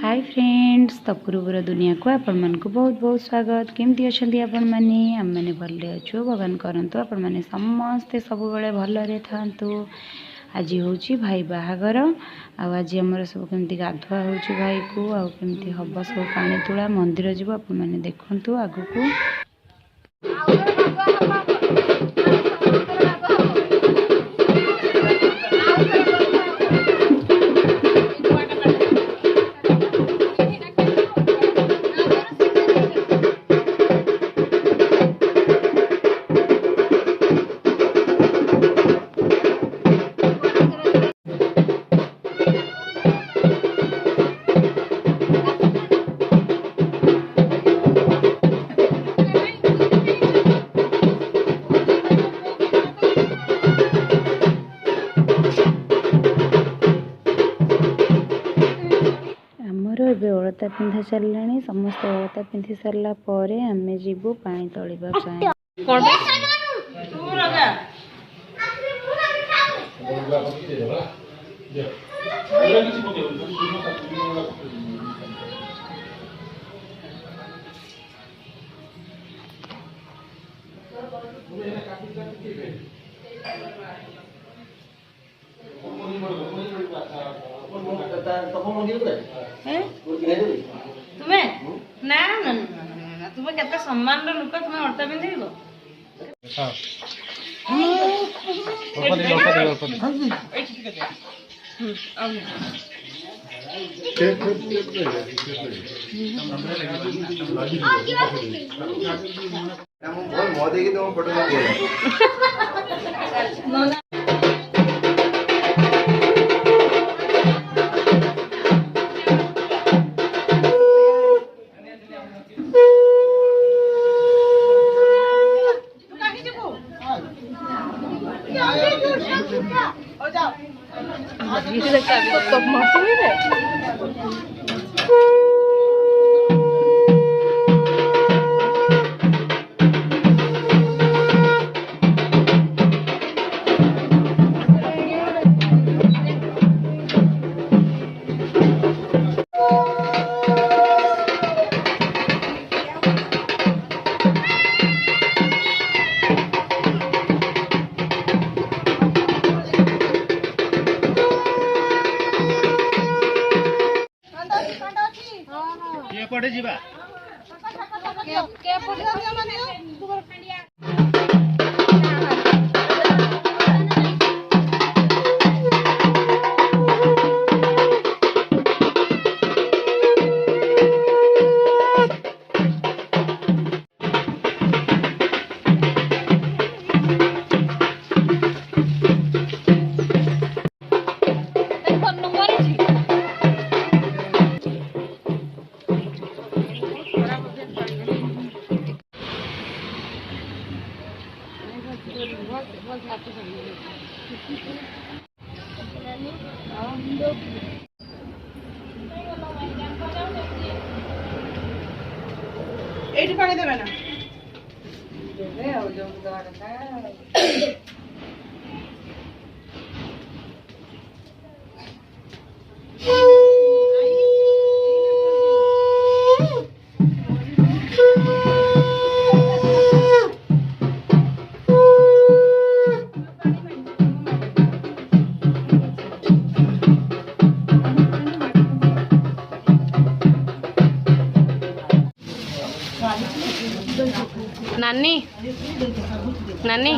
Hi friends, तपुरुबु रा दुनिया को आपण मन को बहुत बहुत स्वागत। केमती अछंती आपण माने? हम माने भल्ले अछु। भगवान करंतु आपण माने समस्ते सब बेले भलरे थांतु। आज होची भाई बाहागर आज हमर सब केमती गाधुआ होची भाई को आ केमती हब सब पानी तुला मंदिर जीव आपण माने देखंतु आगु को। अलता पिंधा सारे समस्त अलता पिंधि सारा पर आम जीवु पानी तलिबा तुम्हें ना ना ना तुम्हें केते सम्मान रो लुक तुम्हें औरता पिंधिबो पड़े जीवा एठी पानी देबे ना देबे आ जो दवा का नानी नानी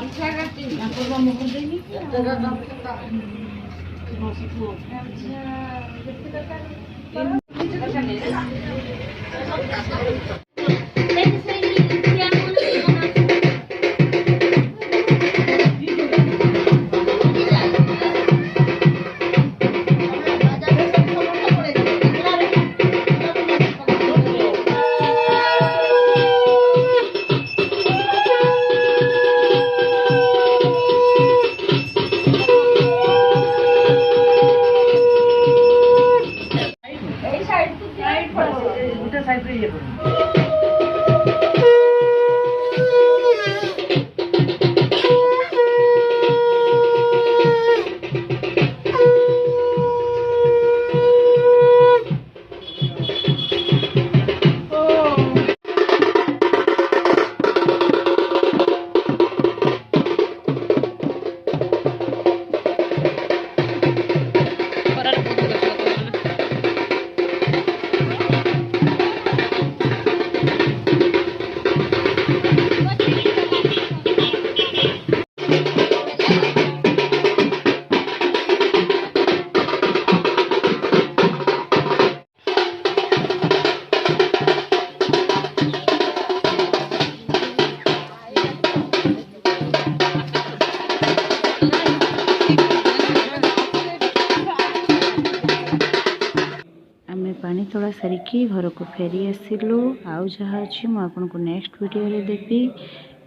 ତୋଳା ସାରିକି ଘରକୁ ଫେରି ଆସିଲୁ। ଆଉ ଯାହା ଅଛି ମୁଁ ଆପଣଙ୍କୁ ନେକ୍ସଟ ଭିଡ଼ିଓରେ ଦେବି।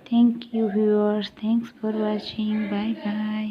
Thank you viewers, thanks for watching, bye bye.